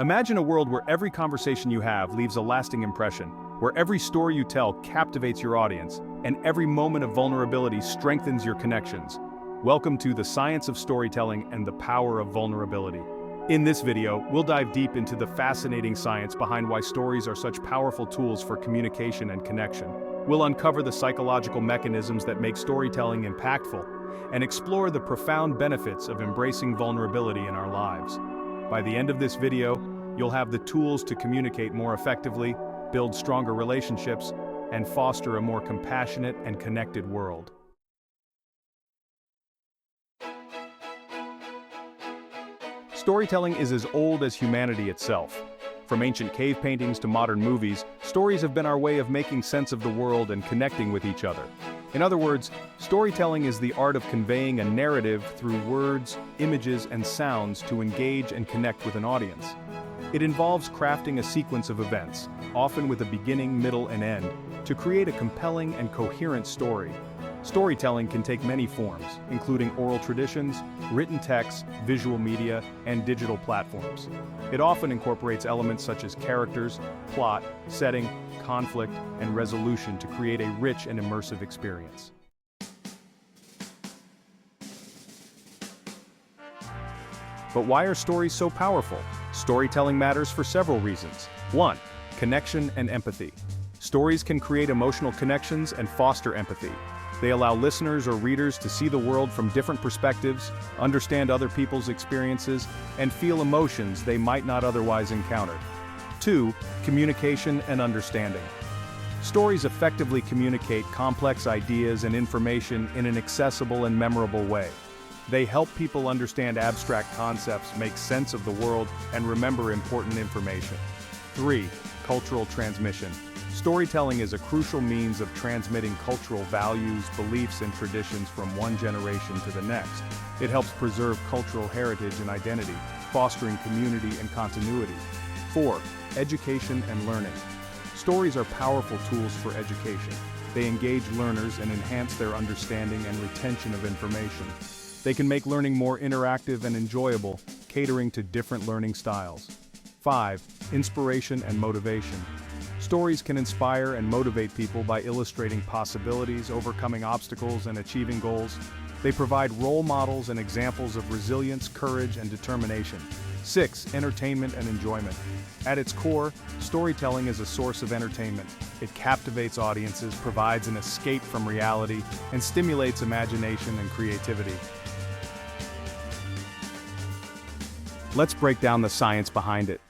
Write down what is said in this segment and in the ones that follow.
Imagine a world where every conversation you have leaves a lasting impression, where every story you tell captivates your audience, and every moment of vulnerability strengthens your connections. Welcome to the science of storytelling and the power of vulnerability. In this video, we'll dive deep into the fascinating science behind why stories are such powerful tools for communication and connection. We'll uncover the psychological mechanisms that make storytelling impactful, and explore the profound benefits of embracing vulnerability in our lives. By the end of this video, you'll have the tools to communicate more effectively, build stronger relationships, and foster a more compassionate and connected world. Storytelling is as old as humanity itself. From ancient cave paintings to modern movies, stories have been our way of making sense of the world and connecting with each other. In other words, storytelling is the art of conveying a narrative through words, images, and sounds to engage and connect with an audience. It involves crafting a sequence of events, often with a beginning, middle, and end, to create a compelling and coherent story. Storytelling can take many forms, including oral traditions, written texts, visual media, and digital platforms. It often incorporates elements such as characters, plot, setting, conflict, and resolution to create a rich and immersive experience. But why are stories so powerful? Storytelling matters for several reasons. 1. Connection and empathy. Stories can create emotional connections and foster empathy. They allow listeners or readers to see the world from different perspectives, understand other people's experiences, and feel emotions they might not otherwise encounter. 2. Communication and understanding. Stories effectively communicate complex ideas and information in an accessible and memorable way. They help people understand abstract concepts, make sense of the world, and remember important information. 3. Cultural transmission. Storytelling is a crucial means of transmitting cultural values, beliefs, and traditions from one generation to the next. It helps preserve cultural heritage and identity, fostering community and continuity. 4. Education and learning. Stories are powerful tools for education. They engage learners and enhance their understanding and retention of information. They can make learning more interactive and enjoyable, catering to different learning styles. 5. Inspiration and motivation. Stories can inspire and motivate people by illustrating possibilities, overcoming obstacles, and achieving goals. They provide role models and examples of resilience, courage, and determination. 6. Entertainment and enjoyment. At its core, storytelling is a source of entertainment. It captivates audiences, provides an escape from reality, and stimulates imagination and creativity. Let's break down the science behind it.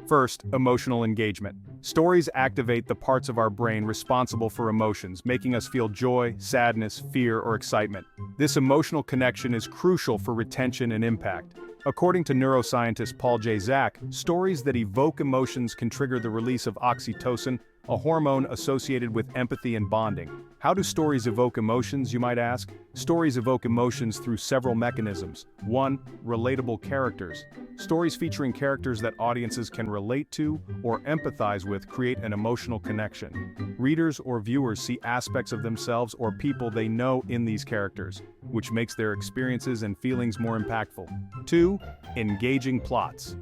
First, emotional engagement. Stories activate the parts of our brain responsible for emotions, making us feel joy, sadness, fear, or excitement. This emotional connection is crucial for retention and impact. According to neuroscientist Paul J. Zak, stories that evoke emotions can trigger the release of oxytocin, a hormone associated with empathy and bonding. How do stories evoke emotions, you might ask? Stories evoke emotions through several mechanisms. 1. Relatable characters. Stories featuring characters that audiences can relate to or empathize with create an emotional connection. Readers or viewers see aspects of themselves or people they know in these characters, which makes their experiences and feelings more impactful. 2. Engaging plots.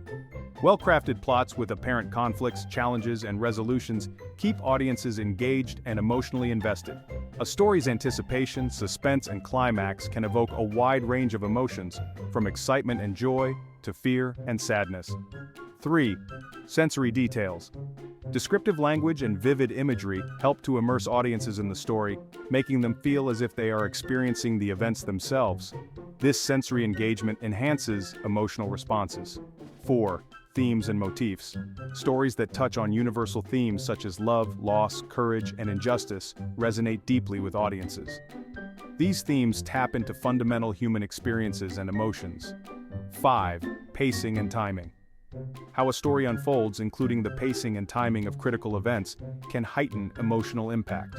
Well-crafted plots with apparent conflicts, challenges, and resolutions keep audiences engaged and emotionally invested. A story's anticipation, suspense, and climax can evoke a wide range of emotions, from excitement and joy to fear and sadness. 3. Sensory details. Descriptive language and vivid imagery help to immerse audiences in the story, making them feel as if they are experiencing the events themselves. This sensory engagement enhances emotional responses. 4. Themes and motifs. Stories that touch on universal themes such as love, loss, courage, and injustice resonate deeply with audiences. These themes tap into fundamental human experiences and emotions. 5. Pacing and timing. How a story unfolds, including the pacing and timing of critical events, can heighten emotional impact.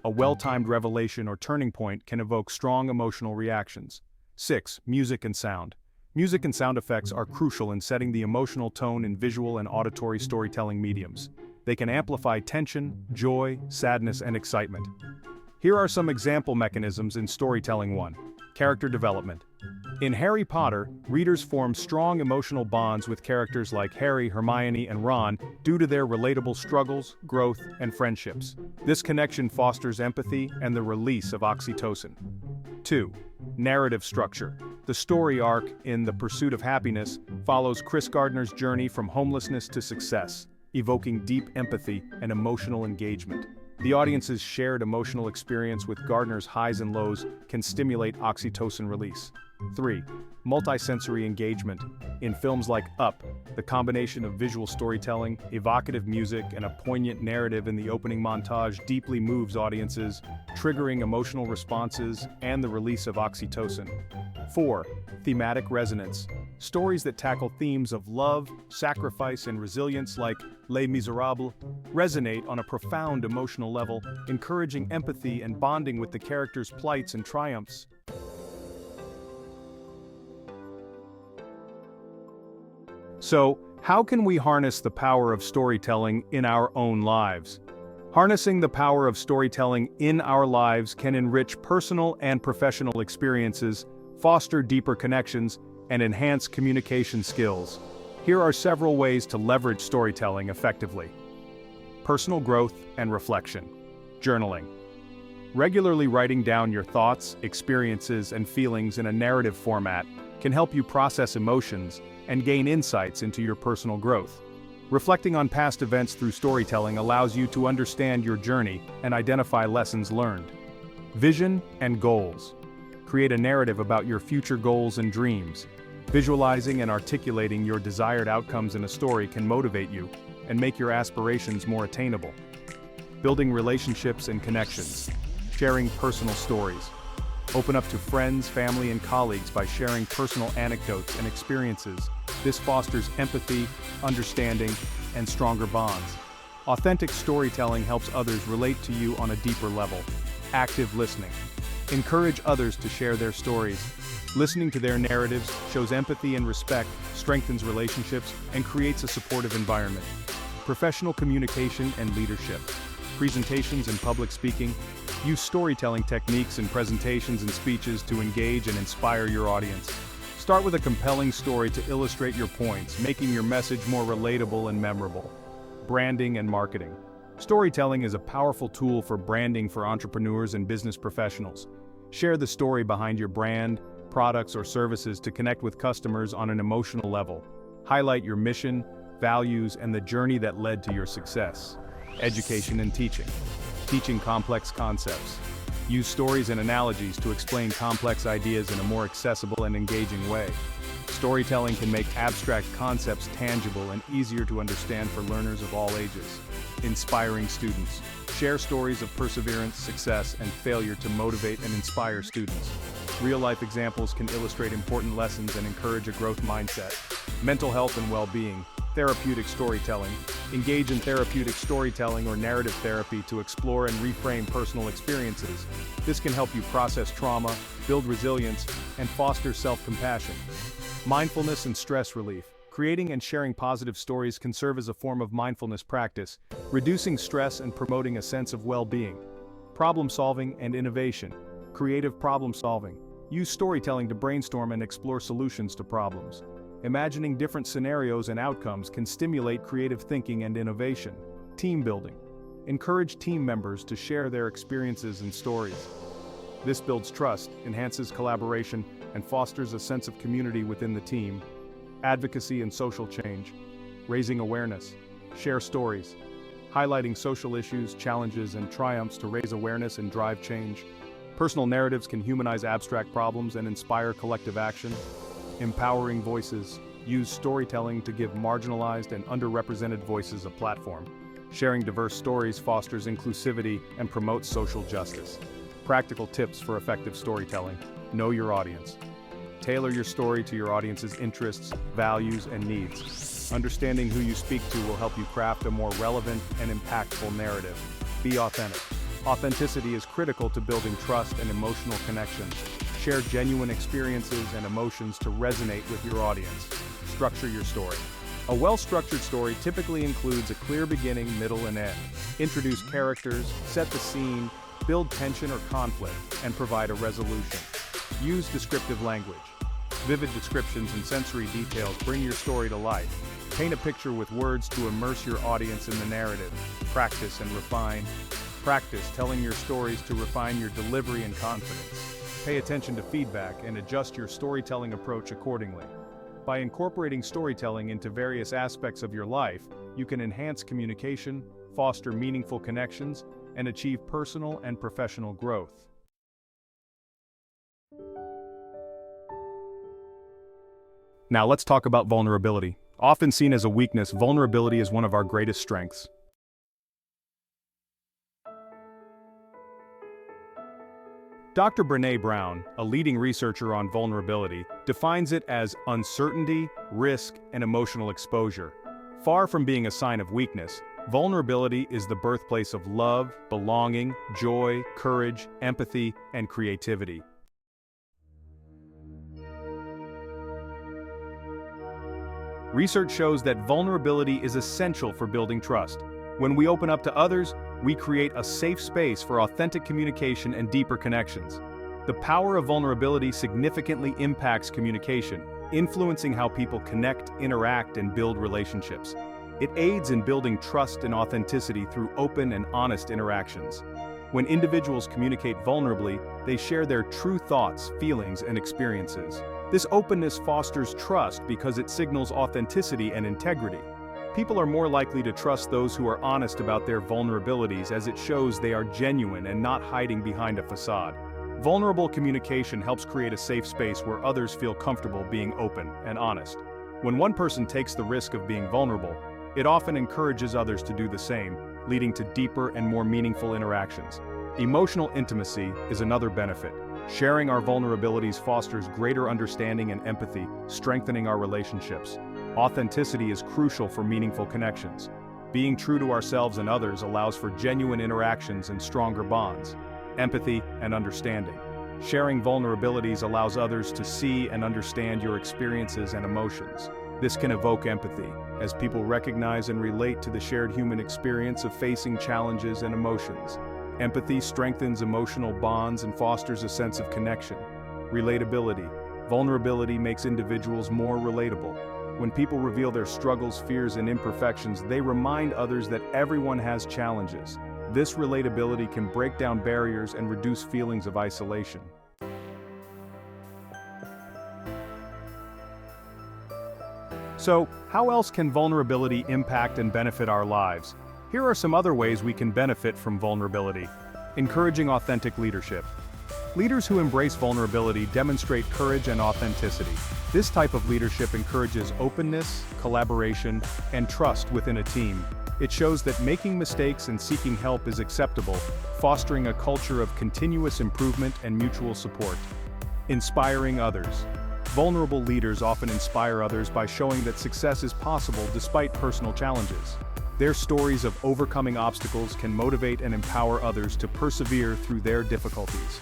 A well-timed revelation or turning point can evoke strong emotional reactions. 6. Music and sound. Music and sound effects are crucial in setting the emotional tone in visual and auditory storytelling mediums. They can amplify tension, joy, sadness, and excitement. Here are some example mechanisms in storytelling. 1. Character development. In Harry Potter, readers form strong emotional bonds with characters like Harry, Hermione, and Ron due to their relatable struggles, growth, and friendships. This connection fosters empathy and the release of oxytocin. 2. Narrative structure. The story arc in The Pursuit of Happiness follows Chris Gardner's journey from homelessness to success, evoking deep empathy and emotional engagement. The audience's shared emotional experience with Gardner's highs and lows can stimulate oxytocin release. 3. Multisensory engagement. In films like Up, the combination of visual storytelling, evocative music, and a poignant narrative in the opening montage deeply moves audiences, triggering emotional responses and the release of oxytocin. 4. Thematic resonance. Stories that tackle themes of love, sacrifice, and resilience like Les Miserables resonate on a profound emotional level, encouraging empathy and bonding with the characters' plights and triumphs. So, how can we harness the power of storytelling in our own lives? Harnessing the power of storytelling in our lives can enrich personal and professional experiences, foster deeper connections, and enhance communication skills. Here are several ways to leverage storytelling effectively. Personal growth and reflection. Journaling. Regularly writing down your thoughts, experiences, and feelings in a narrative format can help you process emotions and gain insights into your personal growth. Reflecting on past events through storytelling allows you to understand your journey and identify lessons learned. Vision and goals. Create a narrative about your future goals and dreams. Visualizing and articulating your desired outcomes in a story can motivate you and make your aspirations more attainable. Building relationships and connections. Sharing personal stories. Open up to friends, family, and colleagues by sharing personal anecdotes and experiences. This fosters empathy, understanding, and stronger bonds. Authentic storytelling helps others relate to you on a deeper level. Active listening. Encourage others to share their stories. Listening to their narratives shows empathy and respect, strengthens relationships, and creates a supportive environment. Professional communication and leadership. Presentations and public speaking. Use storytelling techniques in presentations and speeches to engage and inspire your audience. Start with a compelling story to illustrate your points, making your message more relatable and memorable. Branding and marketing. Storytelling is a powerful tool for branding for entrepreneurs and business professionals. Share the story behind your brand, products, or services to connect with customers on an emotional level. Highlight your mission, values, and the journey that led to your success. Education and teaching. Teaching complex concepts. Use stories and analogies to explain complex ideas in a more accessible and engaging way. Storytelling can make abstract concepts tangible and easier to understand for learners of all ages. Inspiring students. Share stories of perseverance, success, and failure to motivate and inspire students. Real-life examples can illustrate important lessons and encourage a growth mindset. Mental health and well-being. Therapeutic storytelling. Engage in therapeutic storytelling or narrative therapy to explore and reframe personal experiences. This can help you process trauma, build resilience, and foster self-compassion. Mindfulness and stress relief. Creating and sharing positive stories can serve as a form of mindfulness practice, reducing stress and promoting a sense of well-being. Problem solving and innovation. Creative problem solving. Use storytelling to brainstorm and explore solutions to problems. Imagining different scenarios and outcomes can stimulate creative thinking and innovation. Team building. Encourage team members to share their experiences and stories. This builds trust, enhances collaboration, and fosters a sense of community within the team. Advocacy and social change. Raising awareness. Share stories. Highlighting social issues, challenges, and triumphs to raise awareness and drive change. Personal narratives can humanize abstract problems and inspire collective action. Empowering voices. Use storytelling to give marginalized and underrepresented voices a platform. Sharing diverse stories fosters inclusivity and promotes social justice. Practical tips for effective storytelling. Know your audience. Tailor your story to your audience's interests, values, and needs. Understanding who you speak to will help you craft a more relevant and impactful narrative. Be authentic. Authenticity is critical to building trust and emotional connections. Share genuine experiences and emotions to resonate with your audience. Structure your story. A well-structured story typically includes a clear beginning, middle, and end. Introduce characters, set the scene, build tension or conflict, and provide a resolution. Use descriptive language. Vivid descriptions and sensory details bring your story to life. Paint a picture with words to immerse your audience in the narrative. Practice and refine. Practice telling your stories to refine your delivery and confidence. Pay attention to feedback and adjust your storytelling approach accordingly. By incorporating storytelling into various aspects of your life, you can enhance communication, foster meaningful connections, and achieve personal and professional growth. Now let's talk about vulnerability. Often seen as a weakness, vulnerability is one of our greatest strengths. Dr. Brené Brown, a leading researcher on vulnerability, defines it as uncertainty, risk, and emotional exposure. Far from being a sign of weakness, vulnerability is the birthplace of love, belonging, joy, courage, empathy, and creativity. Research shows that vulnerability is essential for building trust. When we open up to others, we create a safe space for authentic communication and deeper connections. The power of vulnerability significantly impacts communication, influencing how people connect, interact, and build relationships. It aids in building trust and authenticity through open and honest interactions. When individuals communicate vulnerably, they share their true thoughts, feelings, and experiences. This openness fosters trust because it signals authenticity and integrity. People are more likely to trust those who are honest about their vulnerabilities, as it shows they are genuine and not hiding behind a facade. Vulnerable communication helps create a safe space where others feel comfortable being open and honest. When one person takes the risk of being vulnerable, it often encourages others to do the same, leading to deeper and more meaningful interactions. Emotional intimacy is another benefit. Sharing our vulnerabilities fosters greater understanding and empathy, strengthening our relationships. Authenticity is crucial for meaningful connections. Being true to ourselves and others allows for genuine interactions and stronger bonds. Empathy and understanding. Sharing vulnerabilities allows others to see and understand your experiences and emotions. This can evoke empathy, as people recognize and relate to the shared human experience of facing challenges and emotions. Empathy strengthens emotional bonds and fosters a sense of connection. Relatability. Vulnerability makes individuals more relatable. When people reveal their struggles, fears, and imperfections, they remind others that everyone has challenges. This relatability can break down barriers and reduce feelings of isolation. So, how else can vulnerability impact and benefit our lives? Here are some other ways we can benefit from vulnerability. Encouraging authentic leadership. Leaders who embrace vulnerability demonstrate courage and authenticity. This type of leadership encourages openness, collaboration, and trust within a team. It shows that making mistakes and seeking help is acceptable, fostering a culture of continuous improvement and mutual support. Inspiring others. Vulnerable leaders often inspire others by showing that success is possible despite personal challenges. Their stories of overcoming obstacles can motivate and empower others to persevere through their difficulties.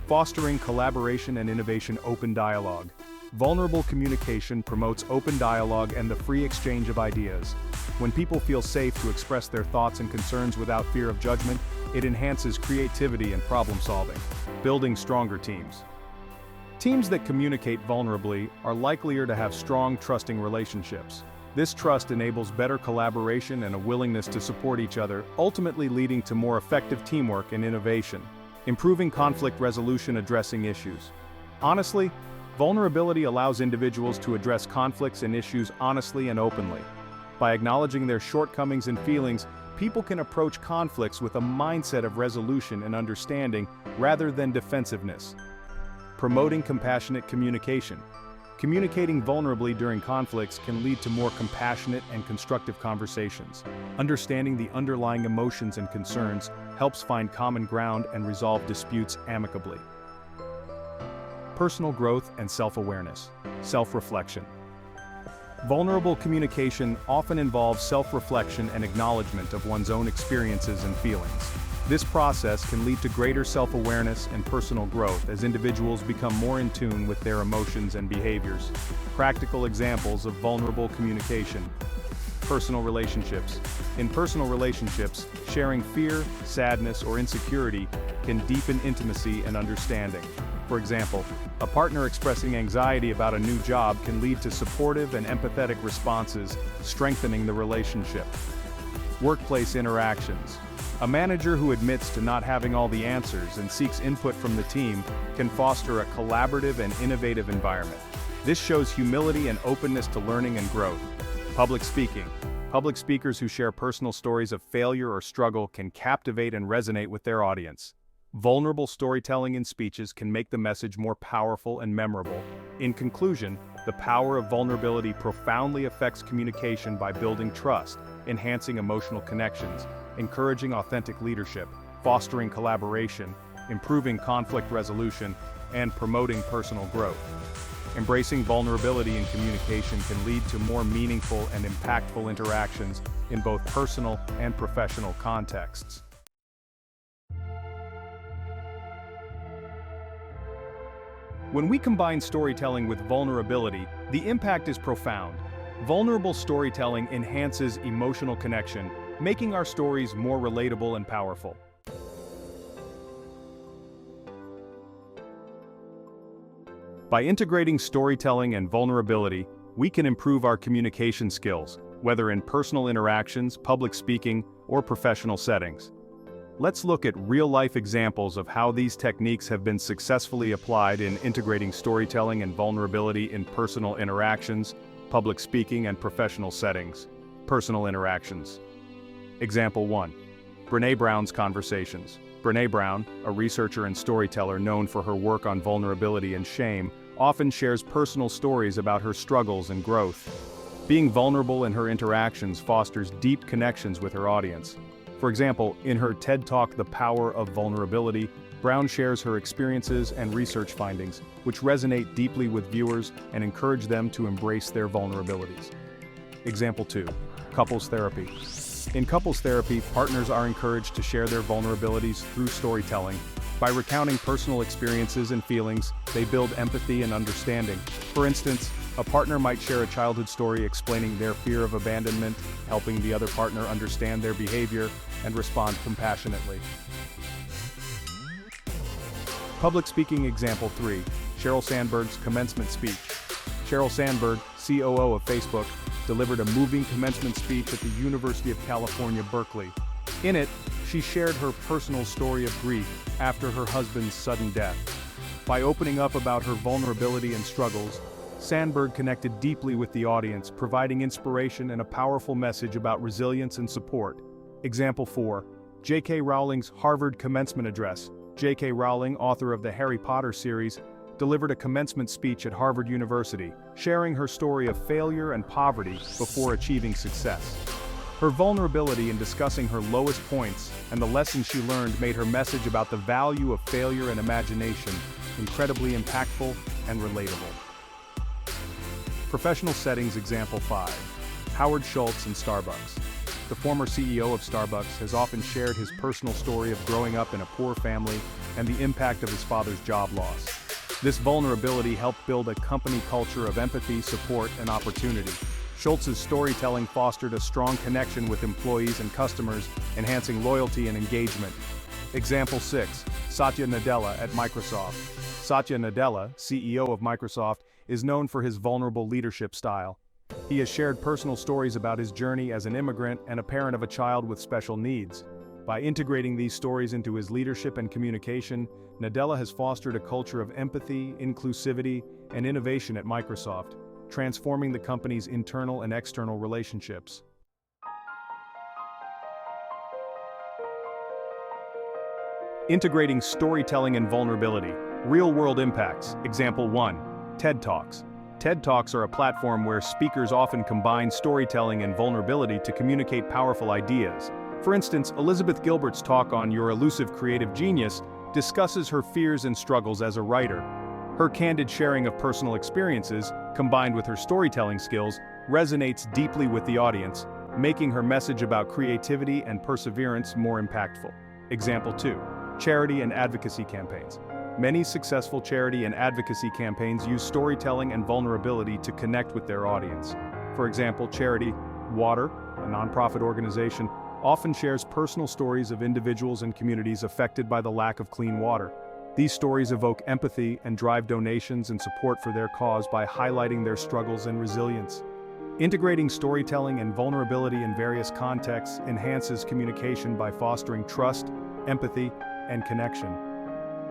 Fostering collaboration and innovation. Open dialogue. Vulnerable communication promotes open dialogue and the free exchange of ideas. When people feel safe to express their thoughts and concerns without fear of judgment, it enhances creativity and problem solving. Building stronger teams. Teams that communicate vulnerably are likelier to have strong, trusting relationships. This trust enables better collaboration and a willingness to support each other, ultimately leading to more effective teamwork and innovation. Improving conflict resolution. Addressing issues. Honestly, vulnerability allows individuals to address conflicts and issues honestly and openly. By acknowledging their shortcomings and feelings, people can approach conflicts with a mindset of resolution and understanding rather than defensiveness. Promoting compassionate communication. Communicating vulnerably during conflicts can lead to more compassionate and constructive conversations. Understanding the underlying emotions and concerns helps find common ground and resolve disputes amicably. Personal growth and self-awareness. Self-reflection. Vulnerable communication often involves self-reflection and acknowledgement of one's own experiences and feelings. This process can lead to greater self-awareness and personal growth as individuals become more in tune with their emotions and behaviors. Practical examples of vulnerable communication. Personal relationships. In personal relationships, sharing fear, sadness, or insecurity can deepen intimacy and understanding. For example, a partner expressing anxiety about a new job can lead to supportive and empathetic responses, strengthening the relationship. Workplace interactions. A manager who admits to not having all the answers and seeks input from the team can foster a collaborative and innovative environment. This shows humility and openness to learning and growth. Public speaking. Public speakers who share personal stories of failure or struggle can captivate and resonate with their audience. Vulnerable storytelling in speeches can make the message more powerful and memorable. In conclusion, the power of vulnerability profoundly affects communication by building trust, enhancing emotional connections, encouraging authentic leadership, fostering collaboration, improving conflict resolution, and promoting personal growth. Embracing vulnerability in communication can lead to more meaningful and impactful interactions in both personal and professional contexts. When we combine storytelling with vulnerability, the impact is profound. Vulnerable storytelling enhances emotional connection, making our stories more relatable and powerful. By integrating storytelling and vulnerability, we can improve our communication skills, whether in personal interactions, public speaking, or professional settings. Let's look at real-life examples of how these techniques have been successfully applied in integrating storytelling and vulnerability in personal interactions, public speaking, and professional settings. Personal interactions. Example 1. Brené Brown's conversations. Brené Brown, a researcher and storyteller known for her work on vulnerability and shame, often shares personal stories about her struggles and growth. Being vulnerable in her interactions fosters deep connections with her audience. For example, in her TED Talk, The Power of Vulnerability, Brown shares her experiences and research findings, which resonate deeply with viewers and encourage them to embrace their vulnerabilities. Example 2. Couples therapy. In couples therapy, partners are encouraged to share their vulnerabilities through storytelling. By recounting personal experiences and feelings, they build empathy and understanding. For instance, a partner might share a childhood story explaining their fear of abandonment, helping the other partner understand their behavior and respond compassionately. Public speaking. Example 3. Sheryl Sandberg's commencement speech. Sheryl Sandberg, COO of Facebook, delivered a moving commencement speech at the University of California, Berkeley. In it, she shared her personal story of grief after her husband's sudden death. By opening up about her vulnerability and struggles, Sandberg connected deeply with the audience, providing inspiration and a powerful message about resilience and support. Example 4. J.K. Rowling's Harvard commencement address. J.K. Rowling, author of the Harry Potter series, delivered a commencement speech at Harvard University, sharing her story of failure and poverty before achieving success. Her vulnerability in discussing her lowest points and the lessons she learned made her message about the value of failure and imagination incredibly impactful and relatable. Professional settings. Example 5. Howard Schultz and Starbucks. The former CEO of Starbucks has often shared his personal story of growing up in a poor family and the impact of his father's job loss. This vulnerability helped build a company culture of empathy, support, and opportunity. Schultz's storytelling fostered a strong connection with employees and customers, enhancing loyalty and engagement. Example 6. Satya Nadella at Microsoft. Satya Nadella, CEO of Microsoft, is known for his vulnerable leadership style. He has shared personal stories about his journey as an immigrant and a parent of a child with special needs. By integrating these stories into his leadership and communication, Nadella has fostered a culture of empathy, inclusivity, and innovation at Microsoft, transforming the company's internal and external relationships. Integrating storytelling and vulnerability. Real-world impacts. Example 1. TED Talks. TED Talks are a platform where speakers often combine storytelling and vulnerability to communicate powerful ideas. For instance, Elizabeth Gilbert's talk on Your Elusive Creative Genius discusses her fears and struggles as a writer. Her candid sharing of personal experiences, combined with her storytelling skills, resonates deeply with the audience, making her message about creativity and perseverance more impactful. Example 2. Charity and advocacy campaigns. Many successful charity and advocacy campaigns use storytelling and vulnerability to connect with their audience. For example, Charity Water, a nonprofit organization, often shares personal stories of individuals and communities affected by the lack of clean water. These stories evoke empathy and drive donations and support for their cause by highlighting their struggles and resilience. Integrating storytelling and vulnerability in various contexts enhances communication by fostering trust, empathy, and connection.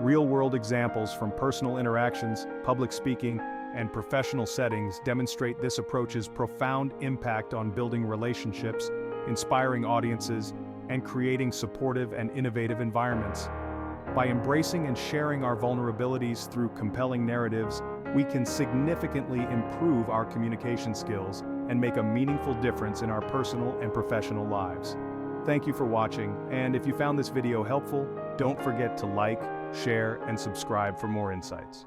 Real-world examples from personal interactions, public speaking, and professional settings demonstrate this approach's profound impact on building relationships, inspiring audiences, and creating supportive and innovative environments. By embracing and sharing our vulnerabilities through compelling narratives, we can significantly improve our communication skills and make a meaningful difference in our personal and professional lives. Thank you for watching, and if you found this video helpful, don't forget to like, share, and subscribe for more insights.